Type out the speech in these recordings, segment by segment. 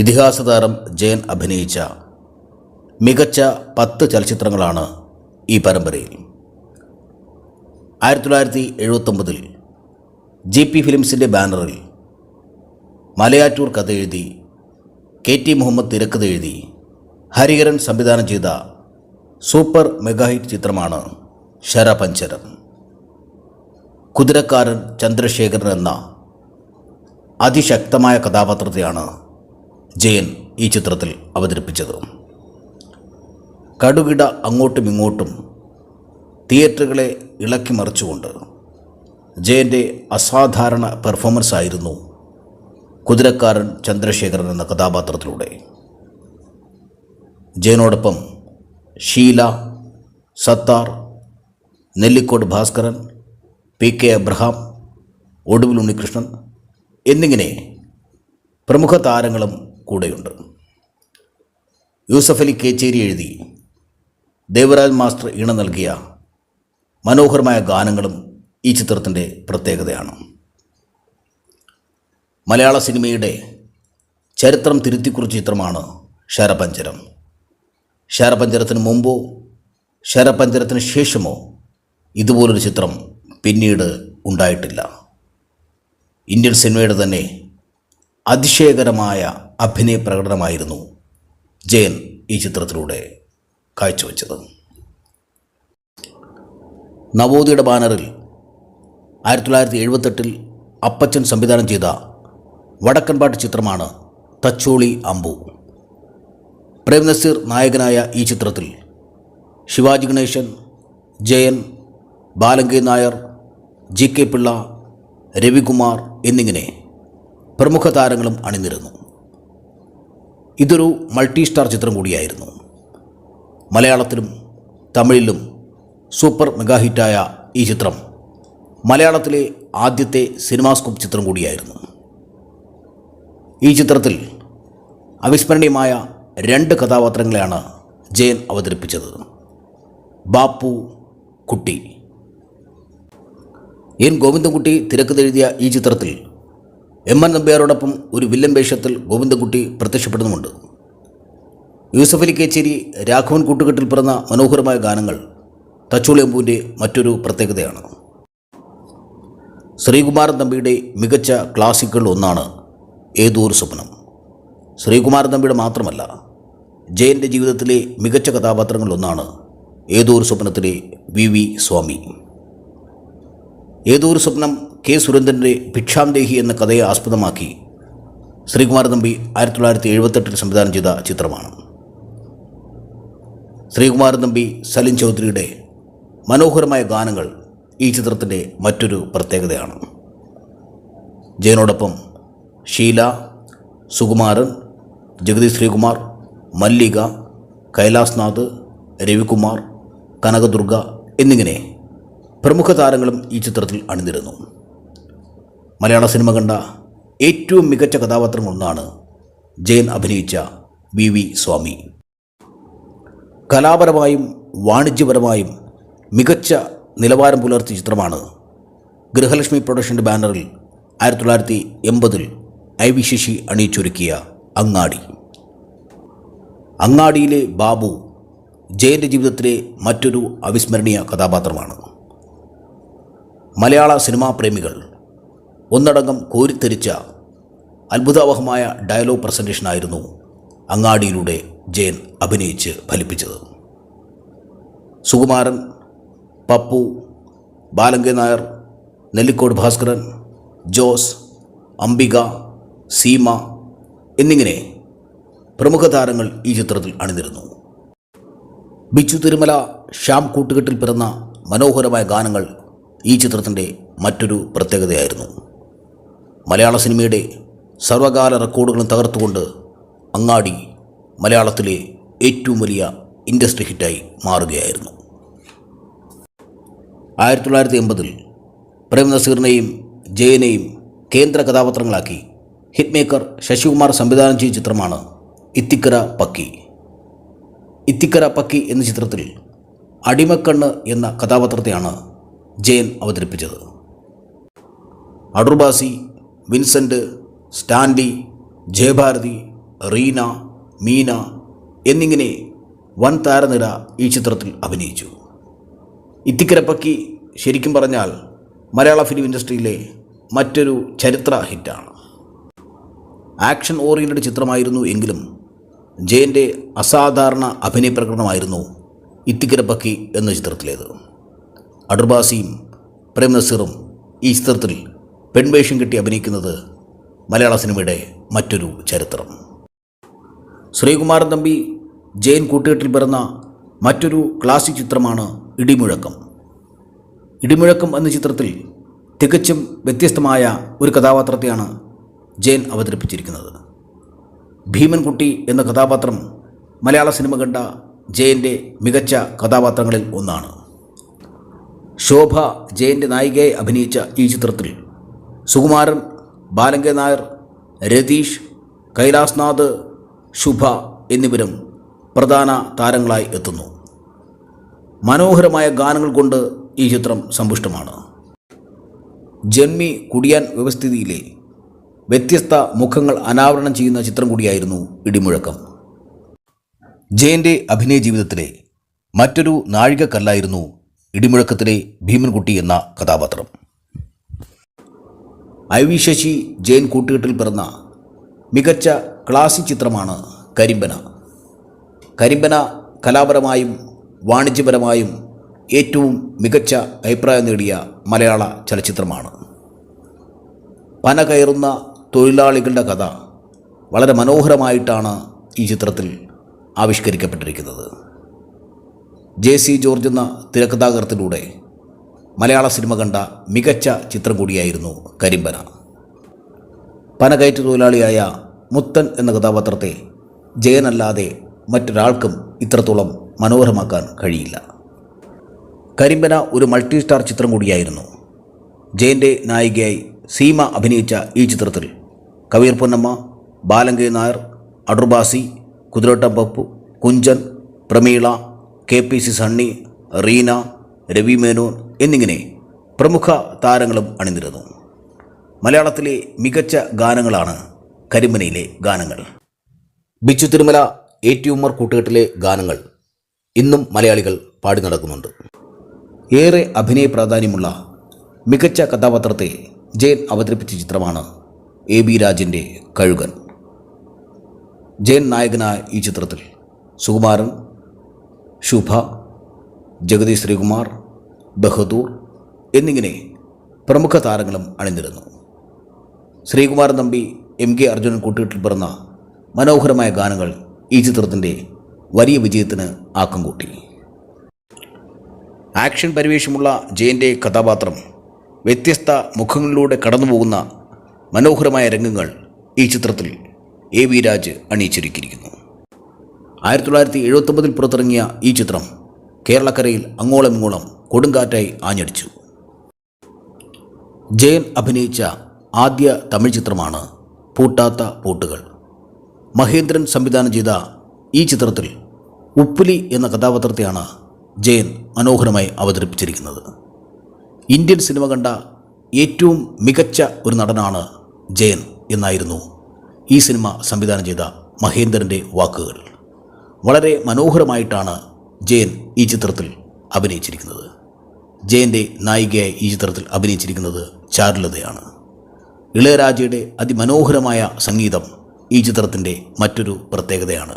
ഇതിഹാസ താരം ജയൻ അഭിനയിച്ച മികച്ച 10 ചലച്ചിത്രങ്ങളാണ് ഈ പരമ്പരയിൽ. 1979 GP ഫിലിംസിൻ്റെ ബാനറിൽ മലയാറ്റൂർ കഥ എഴുതി KT മുഹമ്മദ് തിരക്കഥ എഴുതി ഹരിഹരൻ സംവിധാനം ചെയ്ത സൂപ്പർ മെഗാ ഹിറ്റ് ചിത്രമാണ് ശരപഞ്ചരം. കുതിരക്കാരൻ ചന്ദ്രശേഖരൻ എന്ന അതിശക്തമായ കഥാപാത്രത്തെയാണ് ജയൻ ഈ ചിത്രത്തിൽ അവതരിപ്പിച്ചത്. കടുകിട അങ്ങോട്ടും ഇങ്ങോട്ടും തിയേറ്ററുകളെ ഇളക്കി മറിച്ചുകൊണ്ട് ജയൻ്റെ അസാധാരണ പെർഫോമൻസ് ആയിരുന്നു കുതിരക്കാരൻ ചന്ദ്രശേഖരൻ എന്ന കഥാപാത്രത്തിലൂടെ. ജയനോടൊപ്പം ഷീല, സത്താർ, നെല്ലിക്കോട് ഭാസ്കരൻ, PK അബ്രഹാം, ഒടുവിൽ ഉണ്ണികൃഷ്ണൻ എന്നിങ്ങനെ പ്രമുഖ താരങ്ങളും കൂടെയുണ്ട്. യൂസഫ് അലി കേച്ചേരി എഴുതി ദേവരാജ് മാസ്റ്റർ ഈണം നൽകിയ മനോഹരമായ ഗാനങ്ങളും ഈ ചിത്രത്തിൻ്റെ പ്രത്യേകതയാണ്. മലയാള സിനിമയുടെ ചരിത്രം തിരുത്തിക്കുറിച്ച ചിത്രമാണ് ശരപഞ്ചരം. ശരപഞ്ചരത്തിന് മുമ്പോ ശരപഞ്ചരത്തിന് ശേഷമോ ഇതുപോലൊരു ചിത്രം പിന്നീട് ഉണ്ടായിട്ടില്ല. ഇന്ത്യൻ സിനിമയുടെ തന്നെ അതിശയകരമായ അഭിനയ പ്രകടനമായിരുന്നു ജയൻ ഈ ചിത്രത്തിലൂടെ കാഴ്ചവെച്ചത്. നവോദയയുടെ ബാനറിൽ 1978 അപ്പച്ചൻ സംവിധാനം ചെയ്ത വടക്കൻപാട്ട് ചിത്രമാണ് തച്ചോളി അമ്പു. പ്രേം നസീർ നായകനായ ഈ ചിത്രത്തിൽ ശിവാജി ഗണേശൻ, ജയൻ, ബാലങ്കി നായർ, GK പിള്ള, രവികുമാർ എന്നിങ്ങനെ പ്രമുഖ താരങ്ങളും അണിനിരന്നു. ഇതൊരു മൾട്ടി സ്റ്റാർ ചിത്രം കൂടിയായിരുന്നു. മലയാളത്തിലും തമിഴിലും സൂപ്പർ മെഗാ ഹിറ്റായ ഈ ചിത്രം മലയാളത്തിലെ ആദ്യത്തെ സിനിമാസ്കോപ്പ് ചിത്രം കൂടിയായിരുന്നു. ഈ ചിത്രത്തിൽ അവിസ്മരണീയമായ 2 കഥാപാത്രങ്ങളെയാണ് ജയൻ അവതരിപ്പിച്ചത്. ബാപ്പു, കുട്ടി. N. ഗോവിന്ദൻകുട്ടി തിരക്കഥ എഴുതിയ ഈ ചിത്രത്തിൽ MN നമ്പ്യാരോടൊപ്പം ഒരു വില്ലൻ വേഷത്തിൽ ഗോവിന്ദൻകുട്ടി പ്രത്യക്ഷപ്പെടുന്നുമുണ്ട്. യൂസഫ് അലി കേച്ചേരി, രാഘവൻ കൂട്ടുകെട്ടിൽ പിറന്ന മനോഹരമായ ഗാനങ്ങൾ തച്ചോളി അമ്പുവിൻ്റെ മറ്റൊരു പ്രത്യേകതയാണ്. ശ്രീകുമാരൻ തമ്പിയുടെ മികച്ച ക്ലാസിക്കുകളിൽ ഒന്നാണ് ഏതോരു സ്വപ്നം. ശ്രീകുമാരൻ തമ്പിയുടെ മാത്രമല്ല, ജയൻ്റെ ജീവിതത്തിലെ മികച്ച കഥാപാത്രങ്ങളിലൊന്നാണ് ഏതോരു സ്വപ്നത്തിലെ VV സ്വാമി. ഏതോരു സ്വപ്നം K. സുരേന്ദ്രൻ്റെ ഭിക്ഷാംദേഹി എന്ന കഥയെ ആസ്പദമാക്കി ശ്രീകുമാരൻ തമ്പി 1978 സംവിധാനം ചെയ്ത ചിത്രമാണ്. ശ്രീകുമാരൻ തമ്പി, സലിം ചൗധരിയുടെ മനോഹരമായ ഗാനങ്ങൾ ഈ ചിത്രത്തിൻ്റെ മറ്റൊരു പ്രത്യേകതയാണ്. ജയനോടൊപ്പം ഷീല, സുകുമാരൻ, ജഗതി ശ്രീകുമാർ, മല്ലിക, കൈലാസ്നാഥ്, രവികുമാർ, കനകദുർഗ എന്നിങ്ങനെ പ്രമുഖ താരങ്ങളും ഈ ചിത്രത്തിൽ അണിനിരന്നു. മലയാള സിനിമ കണ്ട ഏറ്റവും മികച്ച കഥാപാത്രങ്ങളൊന്നാണ് ജയൻ അഭിനയിച്ച VV സ്വാമി. കലാപരമായും വാണിജ്യപരമായും മികച്ച നിലവാരം പുലർത്തിയ ചിത്രമാണ് ഗൃഹലക്ഷ്മി പ്രൊഡക്ഷൻ്റെ ബാനറിൽ 1980 IV ശശി അണിയിച്ചൊരുക്കിയ അങ്ങാടി. അങ്ങാടിയിലെ ബാബു ജയൻ്റെ ജീവിതത്തിലെ മറ്റൊരു അവിസ്മരണീയ കഥാപാത്രമാണ്. മലയാള സിനിമാ പ്രേമികൾ ഒന്നടങ്കം കോരിത്തെരിച്ച അത്ഭുതാവഹമായ ഡയലോഗ് പ്രസൻറ്റേഷനായിരുന്നു അങ്ങാടിയിലൂടെ ജയൻ അഭിനയിച്ച് ഫലിപ്പിച്ചത്. സുകുമാരൻ, പപ്പു, ബാലങ്കി നായർ, നെല്ലിക്കോട് ഭാസ്കരൻ, ജോസ്, അംബിക, സീമ എന്നിങ്ങനെ പ്രമുഖ താരങ്ങൾ ഈ ചിത്രത്തിൽ അണിനിരന്നു. ബിച്ചു തിരുമല, ശ്യാം കൂട്ടുകെട്ടിൽ പിറന്ന മനോഹരമായ ഗാനങ്ങൾ ഈ ചിത്രത്തിൻ്റെ മറ്റൊരു പ്രത്യേകതയായിരുന്നു. മലയാള സിനിമയുടെ സർവകാല റെക്കോർഡുകളും തകർത്തുകൊണ്ട് അങ്ങാടി മലയാളത്തിലെ ഏറ്റവും വലിയ ഇൻഡസ്ട്രി ഹിറ്റായി മാറുകയായിരുന്നു. 1980 പ്രേം നസീറിനെയും ജയനെയും കേന്ദ്ര കഥാപാത്രങ്ങളാക്കി ഹിറ്റ് മേക്കർ ശശികുമാർ സംവിധാനം ചെയ്ത ചിത്രമാണ് ഇത്തിക്കര പക്കി. ഇത്തിക്കര പക്കി എന്ന ചിത്രത്തിൽ അടിമക്കണ്ണ് എന്ന കഥാപാത്രത്തെയാണ് ജയൻ അവതരിപ്പിച്ചത്. അടൂർ ബാസി, വിൻസെൻ്റ്, സ്റ്റാൻലി, ജയഭാരതി, റീന, മീന എന്നിങ്ങനെ വൻ താരനിര ഈ ചിത്രത്തിൽ അഭിനയിച്ചു. ഇത്തിക്കരപ്പക്കി ശരിക്കും പറഞ്ഞാൽ മലയാള ഫിലിം ഇൻഡസ്ട്രിയിലെ മറ്റൊരു ചരിത്ര ഹിറ്റാണ്. ആക്ഷൻ ഓറിയൻറ്റഡ് ചിത്രമായിരുന്നു എങ്കിലും ജയൻ്റെ അസാധാരണ അഭിനയ പ്രകടനമായിരുന്നു ഇത്തിക്കരപ്പക്കി എന്ന ചിത്രത്തിലേത്. അടൂർബാസിയും പ്രേം നസീറും ഈ ചിത്രത്തിൽ പെൺവേഷം കെട്ടി അഭിനയിക്കുന്നത് മലയാള സിനിമയുടെ മറ്റൊരു ചരിത്രം. ശ്രീകുമാരൻ തമ്പി ജയൻ കൂട്ടുകെട്ടിൽ പിറന്ന മറ്റൊരു ക്ലാസിക് ചിത്രമാണ് ഇടിമുഴക്കം. ഇടിമുഴക്കം എന്ന ചിത്രത്തിൽ തികച്ചും വ്യത്യസ്തമായ ഒരു കഥാപാത്രത്തെയാണ് ജയൻ അവതരിപ്പിച്ചിരിക്കുന്നത്. ഭീമൻകുട്ടി എന്ന കഥാപാത്രം മലയാള സിനിമ കണ്ട ജയൻ്റെ മികച്ച കഥാപാത്രങ്ങളിൽ ഒന്നാണ്. ശോഭ ജയൻ്റെ നായികയായി അഭിനയിച്ച ഈ ചിത്രത്തിൽ സുകുമാരൻ, ബാലങ്കെ നായർ, രതീഷ്, കൈലാസ്നാഥ്, ശുഭ എന്നിവരും പ്രധാന താരങ്ങളായി എത്തുന്നു. മനോഹരമായ ഗാനങ്ങൾ കൊണ്ട് ഈ ചിത്രം സമ്പുഷ്ടമാണ്. ജന്മി കുടിയാൻ വ്യവസ്ഥിതിയിലെ വ്യത്യസ്ത മുഖങ്ങൾ അനാവരണം ചെയ്യുന്ന ചിത്രം കൂടിയായിരുന്നു ഇടിമുഴക്കം. ജയൻ്റെ അഭിനയ ജീവിതത്തിലെ മറ്റൊരു നാഴികക്കല്ലായിരുന്നു ഇടിമുഴക്കത്തിലെ ഭീമൻകുട്ടി എന്ന കഥാപാത്രം. ഐ വി ശശി ജയൻ കൂട്ടുകെട്ടിൽ പിറന്ന മികച്ച ക്ലാസിക് ചിത്രമാണ് കരിമ്പന. കരിമ്പന കലാപരമായും വാണിജ്യപരമായും ഏറ്റവും മികച്ച അഭിപ്രായം നേടിയ മലയാള ചലച്ചിത്രമാണ്. പന കയറുന്ന തൊഴിലാളികളുടെ കഥ വളരെ മനോഹരമായിട്ടാണ് ഈ ചിത്രത്തിൽ ആവിഷ്കരിക്കപ്പെട്ടിരിക്കുന്നത്. JC ജോർജ് എന്ന തിരക്കഥാകൃത്തിലൂടെ മലയാള സിനിമ കണ്ട മികച്ച ചിത്രം കൂടിയായിരുന്നു കരിമ്പന. പനകയറ്റ് തൊഴിലാളിയായ മുത്തൻ എന്ന കഥാപാത്രത്തെ ജയനല്ലാതെ മറ്റൊരാൾക്കും ഇത്രത്തോളം മനോഹരമാക്കാൻ കഴിയില്ല. കരിമ്പന ഒരു മൾട്ടി സ്റ്റാർ ചിത്രം കൂടിയായിരുന്നു. ജയൻ്റെ നായികയായി സീമ അഭിനയിച്ച ഈ ചിത്രത്തിൽ കവിയർ പൊന്നമ്മ, ബാലങ്കെ നായർ, അടൂർബാസി, കുതിരവട്ടം പപ്പു, കുഞ്ചൻ, പ്രമീള, KPC സണ്ണി, റീന, രവി മേനോൻ എന്നിങ്ങനെ പ്രമുഖ താരങ്ങളും അണിനിരന്നു. മലയാളത്തിലെ മികച്ച ഗാനങ്ങളാണ് കരിമ്പനയിലെ ഗാനങ്ങൾ. ബിച്ചു തിരുമല, AT ഉമ്മർ കൂട്ടുകെട്ടിലെ ഗാനങ്ങൾ ഇന്നും മലയാളികൾ പാടി നടക്കുന്നുണ്ട്. ഏറെ അഭിനയ പ്രാധാന്യമുള്ള മികച്ച കഥാപാത്രത്തെ ജയൻ അവതരിപ്പിച്ച ചിത്രമാണ് AB രാജൻ്റെ കഴുകൻ. ജയൻ നായകനായ ഈ ചിത്രത്തിൽ സുകുമാരൻ, ശുഭ, ജഗതി ശ്രീകുമാർ, ബഹദൂർ എന്നിങ്ങനെ പ്രമുഖ താരങ്ങളും അണിനിരന്നു. ശ്രീകുമാരൻ തമ്പി, MK അർജുനൻ കൂട്ടുകെട്ടിൽ പിറന്ന മനോഹരമായ ഗാനങ്ങൾ ഈ ചിത്രത്തിൻ്റെ വലിയ വിജയത്തിന് ആക്കം കൂട്ടി. ആക്ഷൻ പരിവേഷമുള്ള ജയൻ്റെ കഥാപാത്രം വ്യത്യസ്ത മുഖങ്ങളിലൂടെ കടന്നുപോകുന്ന മനോഹരമായ രംഗങ്ങൾ ഈ ചിത്രത്തിൽ AB രാജ് അണിയിച്ചൊരുക്കിയിരിക്കുന്നു. 1979 പുറത്തിറങ്ങിയ ഈ ചിത്രം കേരളക്കരയിൽ അങ്ങോളം ഇങ്ങോളം കൊടുങ്കാറ്റായി ആഞ്ഞടിച്ചു. ജയൻ അഭിനയിച്ച ആദ്യ തമിഴ് ചിത്രമാണ് പൂട്ടാത്ത പൂട്ടുകൾ. മഹേന്ദ്രൻ സംവിധാനം ചെയ്ത ഈ ചിത്രത്തിൽ ഉപ്പുലി എന്ന കഥാപാത്രത്തെയാണ് ജയൻ മനോഹരമായി അവതരിപ്പിച്ചിരിക്കുന്നത്. ഇന്ത്യൻ സിനിമ കണ്ട ഏറ്റവും മികച്ച ഒരു നടനാണ് ജയൻ എന്നായിരുന്നു ഈ സിനിമ സംവിധാനം ചെയ്ത മഹേന്ദ്രൻ്റെ വാക്കുകൾ. വളരെ മനോഹരമായിട്ടാണ് ജയൻ ഈ ചിത്രത്തിൽ അഭിനയിച്ചിരിക്കുന്നത്. ജയൻ്റെ നായികയായി ഈ ചിത്രത്തിൽ അഭിനയിച്ചിരിക്കുന്നത് ചാരുലതയാണ്. ഇളയരാജയുടെ അതിമനോഹരമായ സംഗീതം ഈ ചിത്രത്തിൻ്റെ മറ്റൊരു പ്രത്യേകതയാണ്.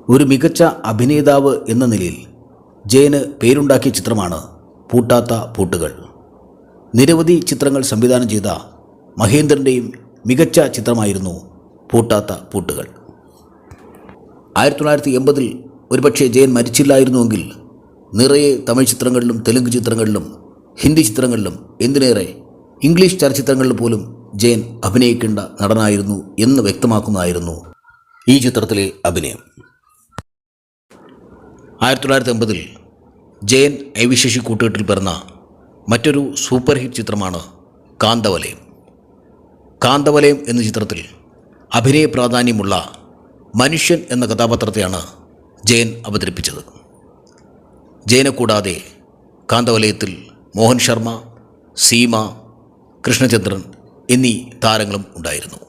ഒരു മികച്ച അഭിനേതാവ് എന്ന നിലയിൽ ജയന് പേരുണ്ടാക്കിയ ചിത്രമാണ് പൂട്ടാത്ത പൂട്ടുകൾ. നിരവധി ചിത്രങ്ങൾ സംവിധാനം ചെയ്ത മഹേന്ദ്രൻ്റെയും മികച്ച ചിത്രമായിരുന്നു പൂട്ടാത്ത പൂട്ടുകൾ. 1980 ഒരുപക്ഷെ ജയൻ മരിച്ചില്ലായിരുന്നുവെങ്കിൽ നിറയെ തമിഴ് ചിത്രങ്ങളിലും തെലുങ്ക് ചിത്രങ്ങളിലും ഹിന്ദി ചിത്രങ്ങളിലും എന്തിനേറെ ഇംഗ്ലീഷ് ചലച്ചിത്രങ്ങളിൽ പോലും ജയൻ അഭിനയിക്കേണ്ട നടനായിരുന്നു എന്ന് വ്യക്തമാക്കുന്നതായിരുന്നു ഈ ചിത്രത്തിലെ അഭിനയം. 1980 ജയൻ ഐ വി ശശി കൂട്ടുകെട്ടിൽ പിറന്ന മറ്റൊരു സൂപ്പർ ഹിറ്റ് ചിത്രമാണ് കാന്തവലയം. കാന്തവലയം എന്ന ചിത്രത്തിൽ അഭിനയ പ്രാധാന്യമുള്ള മനുഷ്യൻ എന്ന കഥാപാത്രത്തെയാണ് ജയൻ അവതരിപ്പിച്ചത്. ജയനെ കൂടാതെ കാന്തവലയത്തിൽ മോഹൻ ശർമ്മ, സീമ, കൃഷ്ണചന്ദ്രൻ എന്നീ താരങ്ങളും ഉണ്ടായിരുന്നു.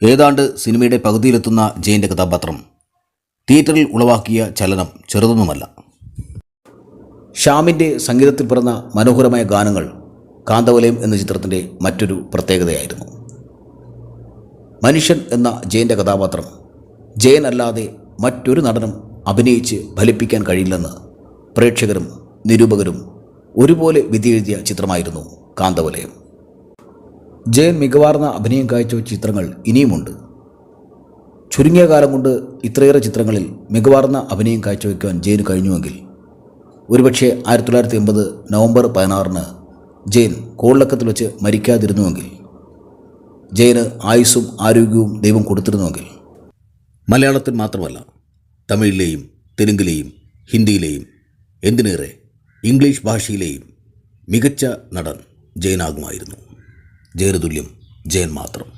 ഏതാണ്ട് സിനിമയുടെ പകുതിയിലെത്തുന്ന ജയൻ്റെ കഥാപാത്രം തിയേറ്ററിൽ ഉളവാക്കിയ ചലനം ചെറുതൊന്നുമല്ല. ഷ്യാമിൻ്റെ സംഗീതത്തിൽ പിറന്ന മനോഹരമായ ഗാനങ്ങൾ കാന്തവലയം എന്ന ചിത്രത്തിൻ്റെ മറ്റൊരു പ്രത്യേകതയായിരുന്നു. മനുഷ്യൻ എന്ന ജയൻ്റെ കഥാപാത്രം ജയൻ അല്ലാതെ മറ്റൊരു നടനും അഭിനയിച്ച് ഫലിപ്പിക്കാൻ കഴിയില്ലെന്ന് പ്രേക്ഷകരും നിരൂപകരും ഒരുപോലെ വിധിയെഴുതിയ ചിത്രമായിരുന്നു കാന്തവലയം. ജയൻ മികവാർന്ന അഭിനയം കാഴ്ചവെച്ച ചിത്രങ്ങൾ ഇനിയുമുണ്ട്. ചുരുങ്ങിയ കാലം കൊണ്ട് ഇത്രയേറെ ചിത്രങ്ങളിൽ മികവാർന്ന അഭിനയം കാഴ്ചവെക്കുവാൻ ജയന് കഴിഞ്ഞുവെങ്കിൽ ഒരുപക്ഷെ 1980 നവംബർ 16 ജയൻ കോളിളക്കത്തിൽ വെച്ച് മരിക്കാതിരുന്നുവെങ്കിൽ, ജയന് ആയുസ്സും ആരോഗ്യവും ദൈവം കൊടുത്തിരുന്നുവെങ്കിൽ, മലയാളത്തിൽ മാത്രമല്ല തമിഴിലെയും തെലുങ്കിലെയും ഹിന്ദിയിലെയും എന്തിനേറെ ഇംഗ്ലീഷ് ഭാഷയിലെയും മികച്ച നടൻ ജയനാകുമായിരുന്നു. ജയന് തുല്യം ജയൻ മാത്രം.